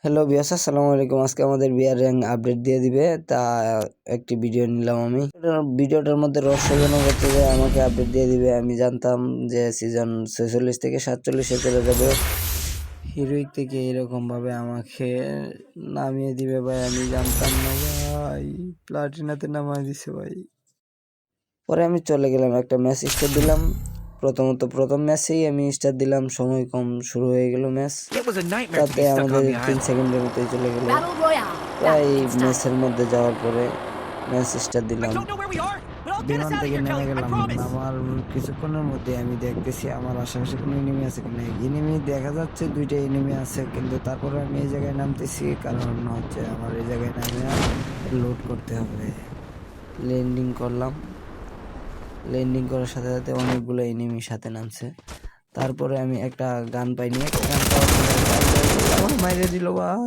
Hello বিয়াস, আসসালামু আলাইকুম। আজকে আমাদের বিয়ার র্যাঙ্ক আপডেট দিয়ে দিবে, তা একটি ভিডিও নিলাম আমি। ভিডিওটার মধ্যে রহস্যজনক হচ্ছে যে আমাকে আপডেট দিয়ে দিবে। আমি জানতাম যে সিজন 46 থেকে 47-এ চলে যাবে। হিরোইক থেকে এরকম ভাবে আমাকে নামিয়ে দিবে ভাই, আমি জানতাম না ভাই। প্লাটিনাতে নামায় দিছে ভাই। পরে আমি চলে গেলাম, একটা ম্যাচ স্টার্ট দিলাম। প্রথম ম্যাচেই আমি স্টার্ট দিলাম, সময় কম, শুরু হয়ে গেল ম্যাচ। তাতে আমাদের 3 সেকেন্ডের মতোই চলে গেল। প্রায় ম্যাচের মধ্যে যাওয়ার পরে ম্যাচ স্টার্ট দিলাম, বিমান থেকে নেমে গেলাম। নামার কিছুক্ষণের মধ্যে আমি দেখতেছি আমার আশেপাশে কোনো এনিমি আছে কিনা। এনিমি দেখা যাচ্ছে, 2টা এনিমি আছে, কিন্তু তারপরে আমি এই জায়গায় নামতেছি, কারণ হচ্ছে আমার এই জায়গায় নামে লোড করতে হবে। ল্যান্ডিং করলাম, ল্যান্ডিং করার সাথে সাথে অনেকগুলো এনিমি সাথে নামছে। তারপরে আমি একটা গান পাইনি, একটা গান পাওয়ার পরে আমার মাইরে দিল ভাই।